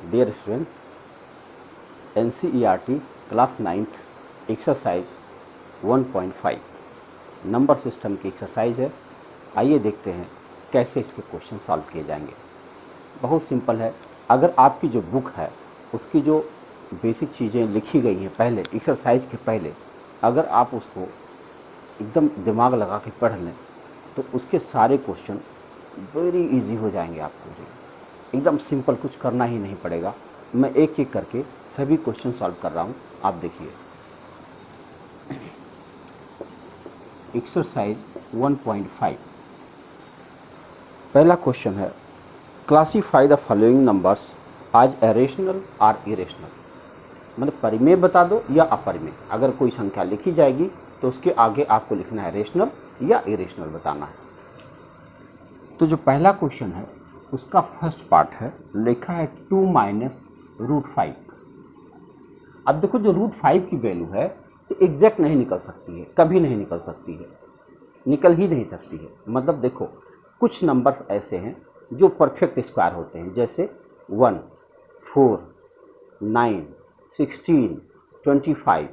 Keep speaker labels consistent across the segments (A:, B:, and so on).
A: Dear student, NCERT class 9th exercise 1.5 number system की exercise है। आइए देखते हैं कैसे इसके क्वेश्चन सॉल्व किए जाएंगे। बहुत सिंपल है। अगर आपकी जो बुक है उसकी जो बेसिक चीज़ें लिखी गई हैं पहले एक्सरसाइज के पहले, अगर आप उसको एकदम दिमाग लगा के पढ़ लें तो उसके सारे क्वेश्चन वेरी इजी हो जाएंगे। आपको एकदम सिंपल, कुछ करना ही नहीं पड़ेगा। मैं एक एक करके सभी क्वेश्चन सॉल्व कर रहा हूँ, आप देखिए। एक्सरसाइज 1.5 पहला क्वेश्चन है, क्लासीफाई द फॉलोइंग नंबर्स आज रेशनल और इरेशनल। मतलब परिमेय बता दो या अपरिमेय। अगर कोई संख्या लिखी जाएगी तो उसके आगे आपको लिखना है रेशनल या इरेशनल बताना है। तो जो पहला क्वेश्चन है उसका फर्स्ट पार्ट है, लिखा है 2 - √5। अब देखो, जो √5 की वैल्यू है तो एग्जैक्ट नहीं निकल सकती है, कभी नहीं निकल सकती है, निकल ही नहीं सकती है। मतलब देखो, कुछ नंबर्स ऐसे हैं जो परफेक्ट स्क्वायर होते हैं, जैसे 1, 4, 9, 16, 25,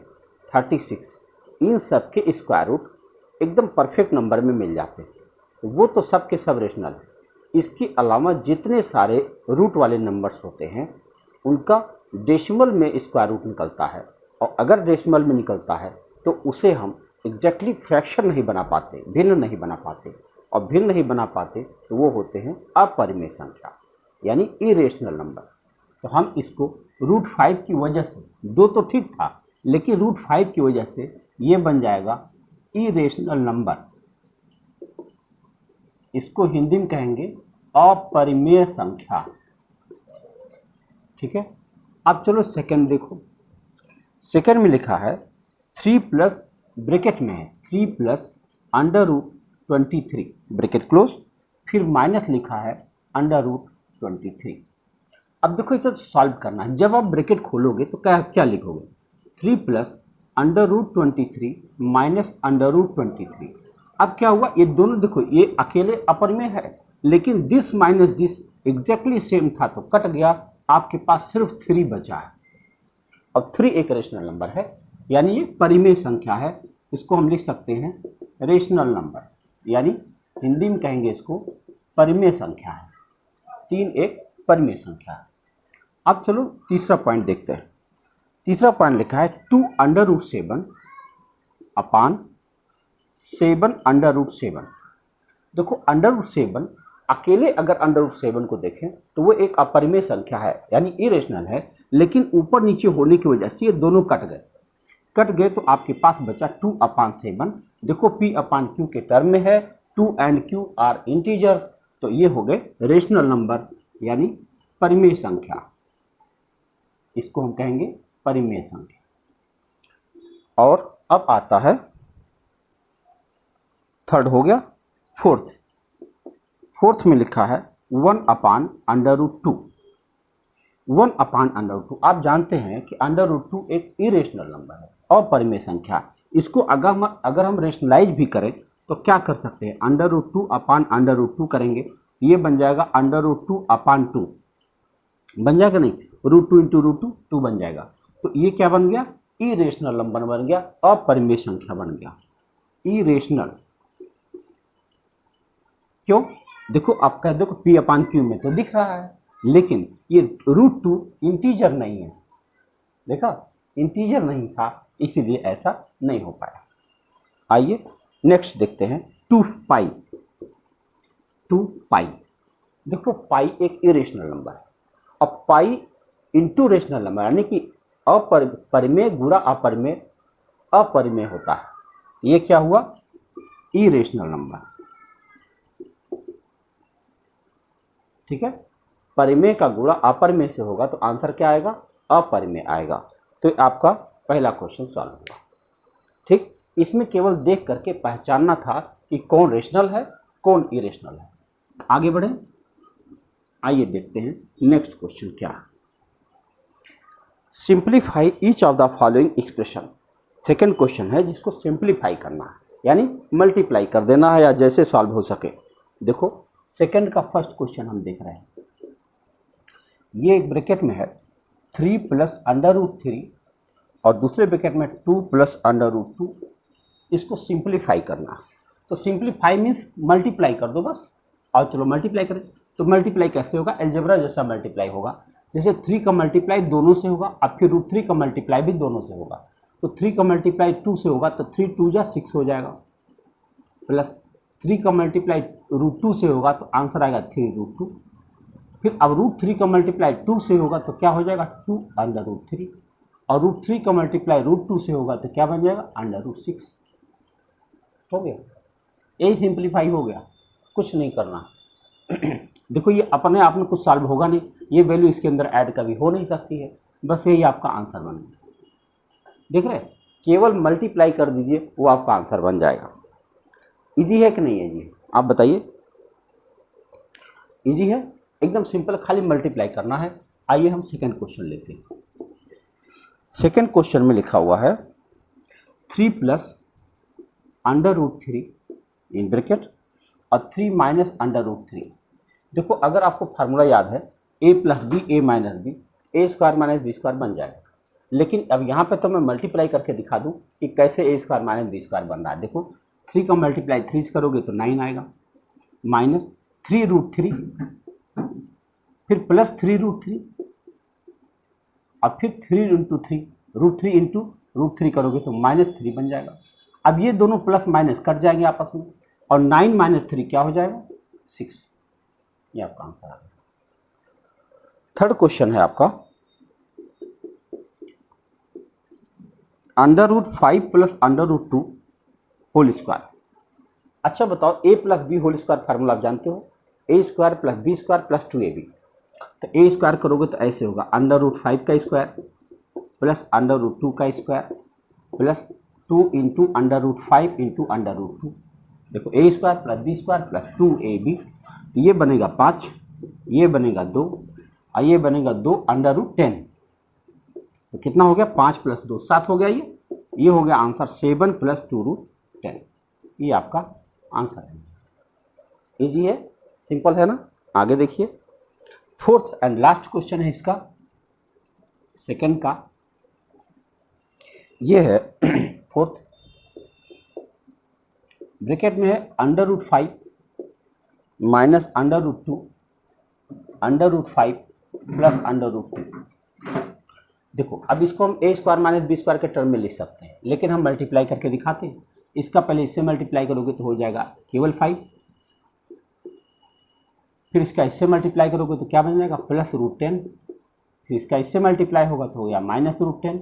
A: 36। इन सब के स्क्वायर रूट एकदम परफेक्ट नंबर में मिल जाते हैं, तो वो तो सब के सब रेशनल है। इसके अलावा जितने सारे रूट वाले नंबर्स होते हैं उनका डेसिमल में स्क्वायर रूट निकलता है, और अगर डेसिमल में निकलता है तो उसे हम एग्जैक्टली फ्रैक्शन नहीं बना पाते, भिन्न नहीं बना पाते, और भिन्न नहीं बना पाते तो वो होते हैं अपरिमेय संख्या, यानी इरेशनल नंबर। तो हम इसको √5 की वजह से, दो तो ठीक था लेकिन √5 की वजह से ये बन जाएगा इरेशनल नंबर। इसको हिंदी में कहेंगे अपरिमेय संख्या। ठीक है। अब चलो सेकंड देखो। सेकंड में लिखा है 3 प्लस, ब्रैकेट में है 3 प्लस √23 ब्रैकेट क्लोज, फिर माइनस लिखा है √23। अब देखो, इसे सॉल्व करना है। जब आप ब्रैकेट खोलोगे तो क्या क्या लिखोगे? 3 प्लस √23 माइनस √23। अब क्या हुआ, ये दोनों देखो, ये अकेले अपर में है लेकिन this minus this exactly same था तो कट गया, आपके पास सिर्फ 3 बचा है। अब 3 एक रेशनल नंबर है, यानी ये परिमेय संख्या है। इसको हम लिख सकते हैं रेशनल नंबर, यानी हिंदी में कहेंगे इसको परिमेय संख्या है। 3 एक परिमेय संख्या है। अब चलो तीसरा पॉइंट देखते हैं। तीसरा पॉइंट लिखा है 2 √7 अपान 7 √7। देखो, √7 अकेले अगर √7 को देखें तो वो एक अपरिमेय संख्या है, यानी इरेशनल है, लेकिन ऊपर नीचे होने की वजह से ये दोनों कट गए तो आपके पास बचा 2/7। देखो, P/Q के टर्म में है, 2 and Q आर इंटीजर्स, तो ये हो गए रेशनल नंबर, यानी परिमेय संख्या। इसको हम कहेंगे परिमेय संख्या। और अब आता है थर्ड, हो गया फोर्थ में लिखा है 1/√2। 1/√2 आप जानते हैं कि √2 एक इरेशनल नंबर है, अपरिमेय संख्या। इसको अगर हम रेशनलाइज भी करें तो क्या कर सकते हैं? √2/√2 करेंगे तो ये बन जाएगा √2/2 बन जाएगा, नहीं, √2 × √2 2 बन जाएगा। तो ये क्या बन गया? इरेशनल नंबर बन गया, अपरिमेय संख्या बन गया, इरेशनल। क्यों? देखो, आपका देखो P/Q में तो दिख रहा है, लेकिन ये √2 इंटीजर नहीं है। देखा, इंटीजर नहीं था, इसीलिए ऐसा नहीं हो पाया। आइए नेक्स्ट देखते हैं 2π। देखो, पाई एक इरेशनल नंबर है। अब पाई इंटू रेशनल नंबर, यानी कि परिमेय गुणा अपरिमेय होता है। ये क्या हुआ? Irrational number. ठीक है, परिमेय का गुणा अपरिमेय से होगा तो आंसर क्या आएगा? अपरिमेय आएगा। तो आपका पहला क्वेश्चन सॉल्व हुआ। ठीक, इसमें केवल देख करके पहचानना था कि कौन रेशनल है कौन इरेशनल है। आगे बढ़े, आइए देखते हैं नेक्स्ट क्वेश्चन क्या है। Simplify each of the following expression. Second question है जिसको सिंप्लीफाई करना है, यानी मल्टीप्लाई कर देना है, या जैसे सॉल्व हो सके। देखो, सेकेंड का फर्स्ट क्वेश्चन हम देख रहे हैं। ये एक ब्रैकेट में है 3 प्लस अंडर रूट 3 और दूसरे ब्रैकेट में 2 प्लस अंडर रूट 2। इसको सिंप्लीफाई करना है, तो सिंप्लीफाई मीन्स मल्टीप्लाई कर दो बस। और चलो मल्टीप्लाई करें, तो मल्टीप्लाई कैसे होगा, अलजेब्रा जैसा मल्टीप्लाई होगा। जैसे 3 का मल्टीप्लाई दोनों से होगा, अब फिर रूट 3 का मल्टीप्लाई भी दोनों से होगा। तो 3 का मल्टीप्लाई 2 से होगा तो 3 2 जा 6 हो जाएगा, प्लस 3 का मल्टीप्लाई रूट 2 से होगा तो आंसर आएगा 3 रूट 2। फिर अब रूट 3 का मल्टीप्लाई 2 से होगा तो क्या हो जाएगा 2 अंडर रूट 3, और रूट 3 का मल्टीप्लाई रूट 2 से होगा तो क्या बन जाएगा अंडर रूट 6। हो गया, यही सिंप्लीफाई हो गया, कुछ नहीं करना। देखो ये अपने आप में कुछ सॉल्व होगा नहीं, ये वैल्यू इसके अंदर ऐड कभी हो नहीं सकती है, बस यही आपका आंसर बन गया। देख रहे, केवल मल्टीप्लाई कर दीजिए वो आपका आंसर बन जाएगा। इजी है कि नहीं है जी, आप बताइए। इजी है, एकदम सिंपल, खाली मल्टीप्लाई करना है। आइए हम सेकंड क्वेश्चन लेते हैं। सेकंड क्वेश्चन में लिखा हुआ है 3 plus under root 3 in bracket और 3 माइनस अंडर रूट 3। देखो अगर आपको फार्मूला याद है a plus B A minus B, A square minus B square बन जाएगा। लेकिन अब यहाँ पे तो मैं मल्टीप्लाई करके दिखा दूँ कि कैसे ए स्क्वायर माइनस बी स्क्वायर बन रहा है। देखो 3 का मल्टीप्लाई 3 से करोगे तो 9 आएगा, माइनस 3 रूट 3, फिर प्लस 3 रूट 3 और फिर 3 इंटू 3 रूट 3 इंटू रूट 3 करोगे तो माइनस 3 बन जाएगा। अब ये दोनों प्लस माइनस कट जाएंगे आपस में, और 9 माइनस 3 क्या हो जाएगा 6। ये आपका आंसर आ गया। थर्ड क्वेश्चन है आपका under root 5 plus under root 2 whole square. अच्छा बताओ, A plus B whole square formula आप जानते हो, A square plus B square plus 2ab। तो ए स्क्वायर करोगे तो ऐसे होगा अंडर रूट 5 का स्क्वायर प्लस अंडर रूट 2 का square plus 2 into under root 5 into under root 2। देखो A square plus B square plus 2ab, तो ये बनेगा 5, ये बनेगा 2 और ये बनेगा 2 अंडर रूट 10। तो कितना हो गया 5 प्लस 2 7 हो गया। ये हो गया आंसर 7 प्लस 2 रूट 10। ये आपका आंसर है। इजी है, सिंपल है ना। आगे देखिए, फोर्थ एंड लास्ट क्वेश्चन है इसका, सेकंड का। ये है फोर्थ, ब्रैकेट में है under root 5 minus under root 2 under root 5 plus under root 2। देखो अब इसको हम A square minus B square के टर्म में लिख सकते हैं, लेकिन हम मल्टीप्लाई करके दिखाते हैं। इसका पहले इससे मल्टीप्लाई करोगे तो हो जाएगा केवल 5, फिर इसका इससे मल्टीप्लाई करोगे तो क्या बन जाएगा प्लस रूट 10, फिर इसका इससे मल्टीप्लाई होगा तो हो गया माइनस रूट 10,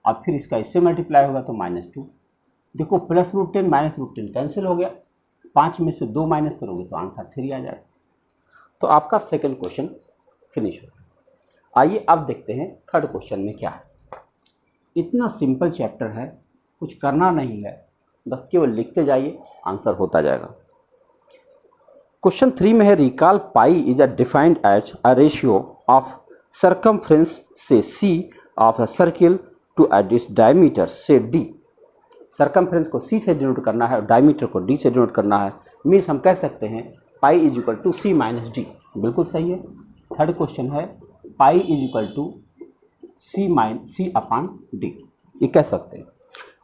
A: और फिर इसका इससे मल्टीप्लाई होगा तो -2। देखो plus root 10 minus root 10 cancel हो गया, 5 में से 2 माइनस करोगे तो आंसर 3 आ जाएगा। तो आपका सेकंड क्वेश्चन फिनिश हो गया। आइए अब देखते हैं थर्ड क्वेश्चन में क्या है। इतना सिंपल चैप्टर है, कुछ करना नहीं है, बस केवल लिखते जाइए, आंसर होता जाएगा। क्वेश्चन 3 में है recall pi is a defined as a ratio of circumference say C of a circle to at diameter say D. Circumference को सी से डिनोट करना है और डायमीटर को डी से डिनोट करना है। मीन्स हम कह सकते हैं pi is equal to C minus D. बिल्कुल सही है। थर्ड क्वेश्चन है pi is equal to C upon D, ये कह सकते हैं।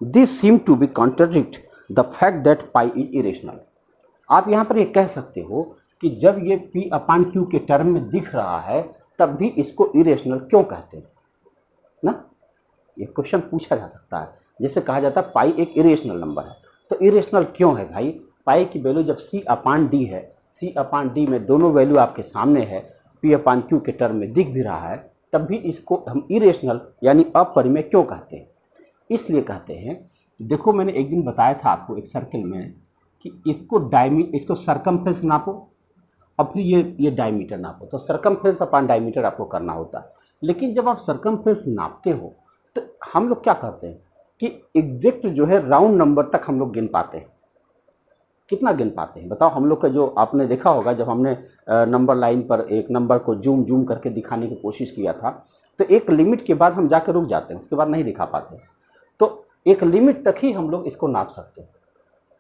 A: This seem to be contradict the fact that pi is irrational. आप यहाँ पर ये कह सकते हो कि जब ये पी अपॉन क्यू के टर्म में दिख रहा है तब भी इसको इरेशनल क्यों कहते हैं ना। ये क्वेश्चन पूछा जा सकता है, जैसे कहा जाता है पाई एक इरेशनल नंबर है, तो इरेशनल क्यों है भाई। पाई की वैल्यू जब सी अपॉन डी है, सी अपॉन डी में दोनों वैल्यू आपके सामने है, पी अपॉन क्यू के टर्म में दिख भी रहा है, तब भी इसको हम इरेशनल यानी अपरिमेय क्यों कहते हैं। इसलिए कहते हैं, देखो मैंने एक दिन बताया था आपको एक सर्कल में कि इसको सर्कमफ्रेंस नापो और फिर ये डायमीटर नापो, तो सर्कमफ्रेंस अपॉन डायमीटर आपको करना होता है। लेकिन जब आप सर्कमफ्रेंस नापते हो तो हम लोग क्या करते हैं कि एग्जैक्ट जो है राउंड नंबर तक हम लोग गिन पाते हैं। कितना गिन पाते हैं बताओ। हम लोग का जो आपने देखा होगा, जब हमने नंबर लाइन पर एक नंबर को जूम करके दिखाने की कोशिश किया था, तो एक लिमिट के बाद हम जाकर रुक जाते हैं, उसके बाद नहीं दिखा पाते। तो एक लिमिट तक ही हम लोग इसको नाप सकते हैं,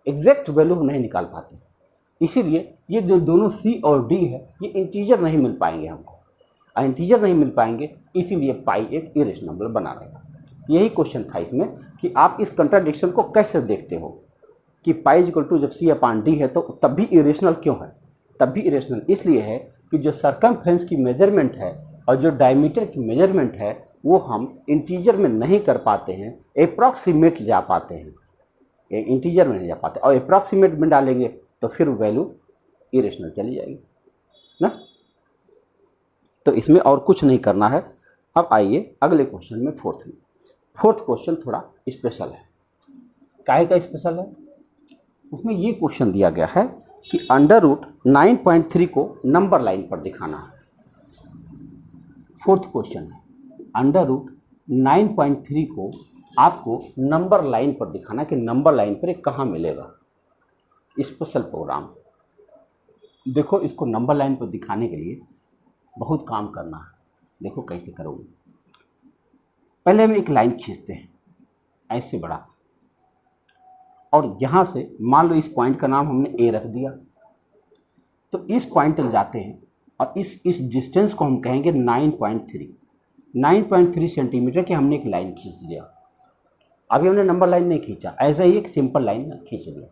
A: एग्जैक्ट वैल्यू नहीं निकाल पाते। इसीलिए ये जो दोनों सी और डी है ये इंटीजर नहीं मिल पाएंगे हमको। इंटीजर नहीं मिल पाएंगे, इसीलिए पाई एक इरेशनल बना रहेगा। यही क्वेश्चन था इसमें कि आप इस कंट्राडिक्शन को कैसे देखते हो कि पाई इज इक्वल टू जब सी अपॉन डी है तो तब भी इरेशनल क्यों है। तब भी इरेशनल इसलिए है कि जो सर्कमफ्रेंस की मेजरमेंट है और जो डायमीटर की मेजरमेंट है वो हम इंटीजर में नहीं कर पाते हैं, अप्रॉक्सीमेट जा पाते हैं, इंटीजर में नहीं जा पाते, और अप्रॉक्सीमेट में डालेंगे तो फिर वैल्यू इरेशनल चली जाएगी ना। तो इसमें और कुछ नहीं करना है। अब आइए अगले क्वेश्चन में, फोर्थ क्वेश्चन थोड़ा स्पेशल है। काहे का स्पेशल है? उसमें ये क्वेश्चन दिया गया है कि अंडर रूट 9.3 को नंबर लाइन पर दिखाना है। फोर्थ क्वेश्चन है, अंडर रूट 9.3 को आपको नंबर लाइन पर दिखाना कि नंबर लाइन पर कहाँ मिलेगा। Special programme. देखो, इसको नंबर लाइन पर दिखाने के लिए बहुत काम करना है। देखो कैसे करोगे। पहले हम एक लाइन खींचते हैं ऐसे बड़ा, और यहाँ से मान लो इस पॉइंट का नाम हमने ए रख दिया, तो इस पॉइंट तक जाते हैं और इस डिस्टेंस को हम कहेंगे 9.3 सेंटीमीटर की हमने एक लाइन खींच दिया। अभी हमने नंबर लाइन नहीं खींचा, ऐसा ही एक सिंपल लाइन खींच दिया,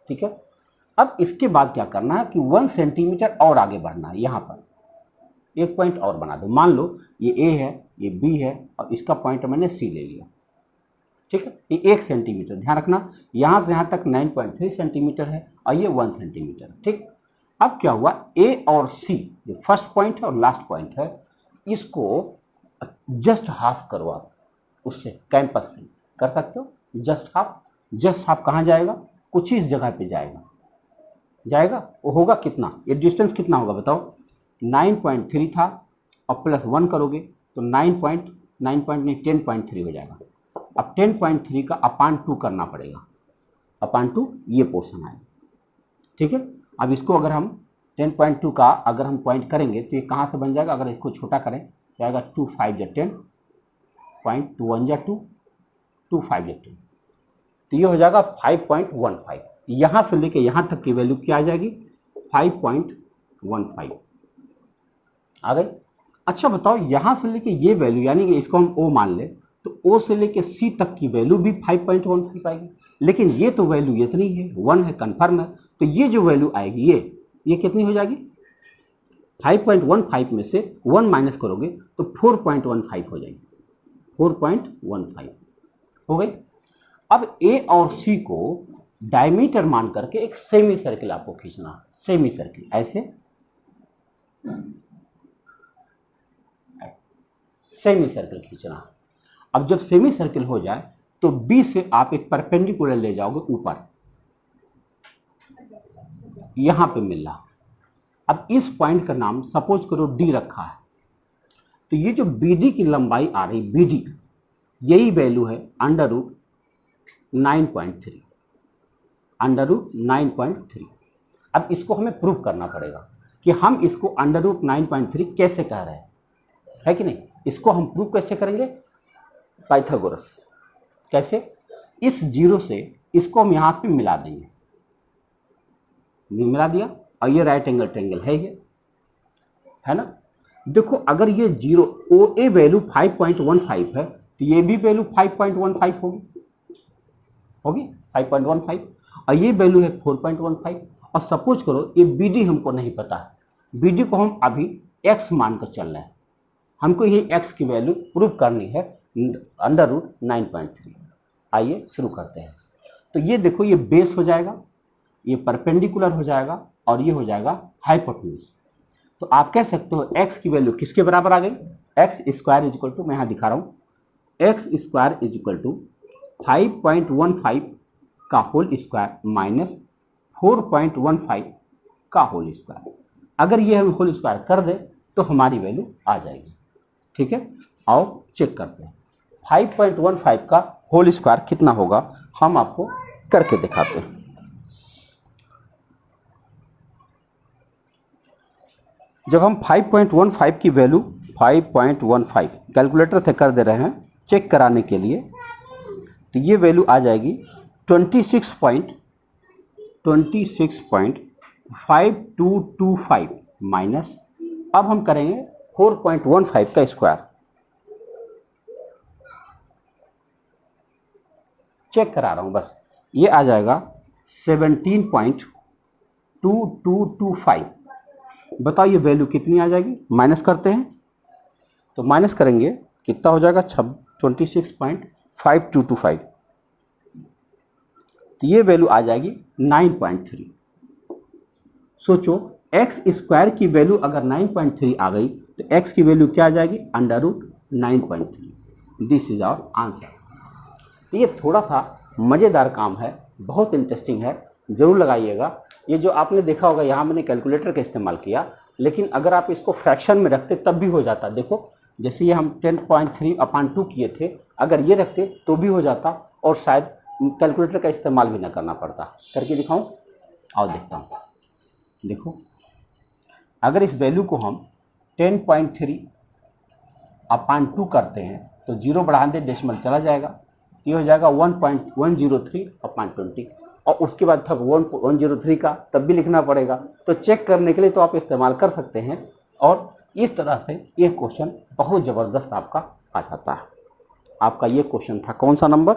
A: ठीक है। अब इसके बाद क्या करना है कि 1 सेंटीमीटर और आगे बढ़ना है। यहाँ पर एक पॉइंट और बना दो। मान लो ये ए है, ये बी है, और इसका पॉइंट मैंने सी ले लिया, ठीक है। ये 1 सेंटीमीटर, ध्यान रखना, यहाँ से यहाँ तक 9.3 सेंटीमीटर है और ये 1 सेंटीमीटर, ठीक। अब क्या हुआ, ए और सी जो फर्स्ट पॉइंट है और लास्ट पॉइंट है, इसको जस्ट हाफ करो आप उससे, कैंपस से कर सकते हो। जस्ट हाफ कहाँ जाएगा? कुछ इस जगह पे जाएगा। वो होगा कितना? ये डिस्टेंस कितना होगा बताओ? 9.3 था और प्लस 1 करोगे तो 10.3 हो जाएगा। अब 10.3 का अपान 2 करना पड़ेगा, अपान 2 ये पोर्शन आएगा, ठीक है। अब इसको अगर हम 10.2 का अगर हम पॉइंट करेंगे तो ये कहाँ से बन जाएगा? अगर इसको छोटा करें जाएगा 2 5 या 10, 0.21 या 2, 2 5 या 10, तो ये हो जाएगा 5.15। यहाँ से लेके यहाँ तक की वैल्यू क्या आ जाएगी? 5.15 आ गई। अच्छा बताओ, यहाँ से लेके ये वैल्यू, यानी कि इसको हम ओ मान ले, तो ओ से लेके सी तक की वैल्यू भी 5.15 आएगी। लेकिन ये तो वैल्यू इतनी है, 1 है, कन्फर्म है, तो ये जो वैल्यू आएगी ये कितनी हो जाएगी? 5.15 में से 1 माइनस करोगे तो 4.15 हो जाएगी, 4.15 हो गई। अब ए और सी को डायमीटर मान करके एक सेमी सर्किल आपको खींचना है। सेमी सर्किल ऐसे, सेमी सर्किल खींचना है। अब जब सेमी सर्किल हो जाए तो बी से आप एक परपेंडिकुलर ले जाओगे ऊपर, यहां पे मिल रहा। अब इस पॉइंट का नाम सपोज करो डी रखा है, तो ये जो बीडी की लंबाई आ रही, बीडी, यही वैल्यू है अंडर रूट 9.3, अंडर रूट 9.3। अब इसको हमें प्रूव करना पड़ेगा कि हम इसको अंडर रूट 9.3 कैसे कह रहे हैं, है कि नहीं। इसको हम प्रूव कैसे करेंगे? पाइथागोरस। कैसे? इस जीरो से इसको हम यहाँ पे मिला देंगे, मिला दिया, और ये राइट एंगल ट्रायंगल है, ये है ना। देखो, अगर ये जीरो ओ ए वैल्यू 5.15 है तो ये भी वैल्यू 5.15 होगी 5.15, और ये वैल्यू है 4.15। और सपोज करो ये बी डी हमको नहीं पता है, बी डी को हम अभी x मान कर चल रहे हैं, हमको ये x की वैल्यू प्रूव करनी है अंडर रूट 9.3। आइए शुरू करते हैं। तो ये देखो, ये बेस हो जाएगा, ये परपेंडिकुलर हो जाएगा, और ये हो जाएगा हाइपोटेन्यूज। तो आप कह सकते हो x की वैल्यू किसके बराबर आ गई? X square is equal to, मैं यहाँ दिखा रहा हूँ, X square is equal to 5.15 का होल स्क्वायर माइनस 4.15 का होल स्क्वायर। अगर ये हम होल स्क्वायर कर दें तो हमारी वैल्यू आ जाएगी, ठीक है। आओ चेक करते हैं 5.15 का होल स्क्वायर कितना होगा, हम आपको करके दिखाते हैं। जब हम 5.15 की वैल्यू 5.15 कैलकुलेटर से कर दे रहे हैं चेक कराने के लिए, तो ये वैल्यू आ जाएगी 26.5225 माइनस, अब हम करेंगे 4.15 का स्क्वायर, चेक करा रहा हूं बस, ये आ जाएगा 17.2225। बताओ ये वैल्यू कितनी आ जाएगी, माइनस करते हैं तो माइनस करेंगे कितना हो जाएगा 26.5225, तो ये वैल्यू आ जाएगी 9.3। सोचो एक्स स्क्वायर की वैल्यू अगर 9.3 आ गई तो एक्स की वैल्यू क्या आ जाएगी, √9.3। This is our answer. ये थोड़ा सा मज़ेदार काम है, बहुत इंटरेस्टिंग है, ज़रूर लगाइएगा। ये जो आपने देखा होगा यहाँ मैंने कैलकुलेटर का इस्तेमाल किया, लेकिन अगर आप इसको फ्रैक्शन में रखते तब भी हो जाता। देखो जैसे ये हम 10.3/2 किए थे, अगर ये रखते तो भी हो जाता और शायद कैलकुलेटर का इस्तेमाल भी ना करना पड़ता। करके दिखाऊं, और देखता हूँ। देखो अगर इस वैल्यू को हम 10.3/2 करते हैं तो 0 बढ़ा दे, डेसिमल चला जाएगा, ये हो जाएगा 1.103/20, और उसके बाद फिर 103 का तब भी लिखना पड़ेगा। तो चेक करने के लिए तो आप इस्तेमाल कर सकते हैं, और इस तरह से ये क्वेश्चन बहुत ज़बरदस्त आपका आ जाता है। आपका ये क्वेश्चन था कौन सा नंबर,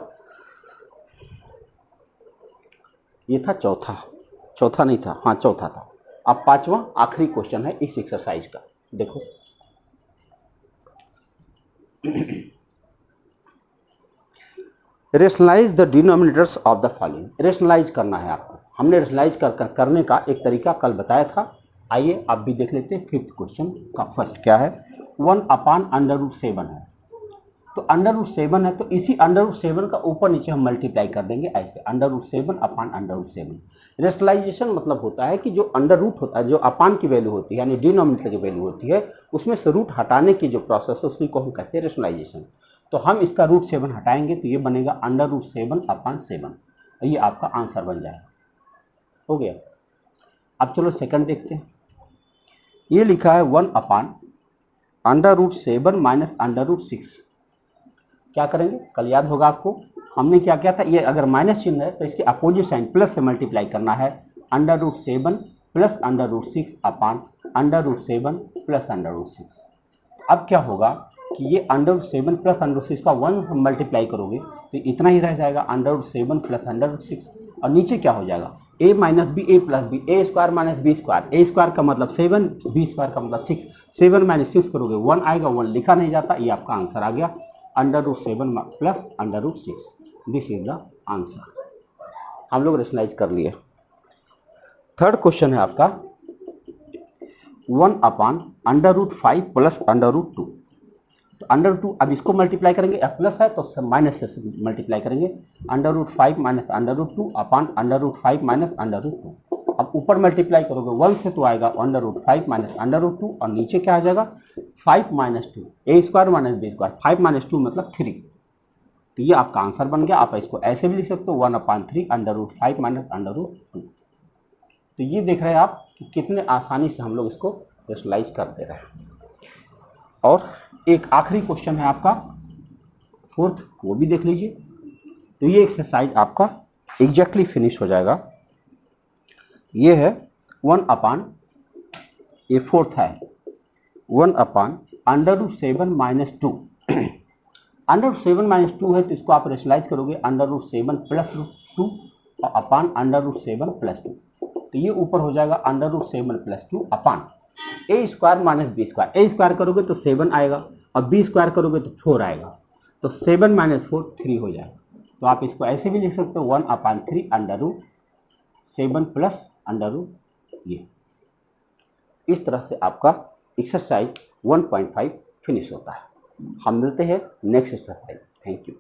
A: ये था चौथा नहीं था, हाँ चौथा था। अब पांचवा आखिरी क्वेश्चन है इस एक्सरसाइज का। देखो rationalise the denominators of the following. Rationalise करना है आपको, हमने रेशनलाइज करने का एक तरीका कल बताया था। आइए आप भी देख लेते हैं। फिफ्थ क्वेश्चन का फर्स्ट क्या है, 1/√7 है, तो √7 है, तो इसी √7 का ऊपर नीचे हम मल्टीप्लाई कर देंगे ऐसे, √7/√7। रेशनलाइजेशन मतलब होता है कि जो अंडर रूट होता है, जो अपान की वैल्यू होती है यानी डिनोमिनेटर की वैल्यू होती है, उसमें से रूट हटाने की जो प्रोसेस है उसी को हम कहते हैं रेशनलाइजेशन। तो हम इसका √7 हटाएंगे तो ये बनेगा √7/7। ये आपका आंसर बन जाएगा। हो गया। अब चलो सेकंड देखते हैं। ये लिखा है 1/√7 - √6। क्या करेंगे, कल याद होगा आपको हमने क्या किया था, ये अगर माइनस चिन्ह है तो इसके अपोजिट साइन प्लस से मल्टीप्लाई करना है, √7 + √6/√7 + √6। अब क्या होगा कि ये √7 + √6 का 1 हम मल्टीप्लाई करोगे तो इतना ही रह जाएगा, √7 + √6, और नीचे क्या हो जाएगा, a - b a + b, a² - b², a² का मतलब 7, b² का मतलब 6, 7 - 6 करोगे 1 आएगा, 1 लिखा नहीं जाता, ये आपका आंसर आ गया, √7 + √6। This is the answer. हम लोग रेशनलाइज कर लिए। थर्ड क्वेश्चन है आपका 1/√5 + √2। तो √2, अब इसको मल्टीप्लाई करेंगे, प्लस है तो माइनस से मल्टीप्लाई करेंगे, √5 - √2/√5 - √2। अब ऊपर मल्टीप्लाई करोगे 1 से तो आएगा √5 - √2, और नीचे क्या आ जाएगा 5 - 2, a² - b², 5 - 2 मतलब 3। तो ये आपका आंसर बन गया। आप इसको ऐसे भी लिख सकते हो 1/3 √5 - √2। तो ये देख रहे हैं आप कि कितने आसानी से हम लोग इसको रेशनलाइज कर दे रहे हैं। और एक आखिरी क्वेश्चन है आपका फोर्थ, वो भी देख लीजिए। तो ये एक्सरसाइज आपका एग्जैक्टली फिनिश हो जाएगा। ये है 1/, ये फोर्थ है 1/√7 - 2। √7 - 2 है तो इसको आप रेशनलाइज करोगे √7 + √2 और अपान √7 + 2। तो ये ऊपर हो जाएगा √7 + 2 अपान a² - b²। a² करोगे तो 7 आएगा, और b² करोगे तो 4 आएगा, तो 7 - 4 3 हो जाएगा। तो आप इसको ऐसे भी लिख सकते हो 1/3 √7 + ये। इस तरह से आपका एक्सरसाइज 1.5 फिनिश होता है। हम मिलते हैं नेक्स्ट एक्सरसाइज। Thank you.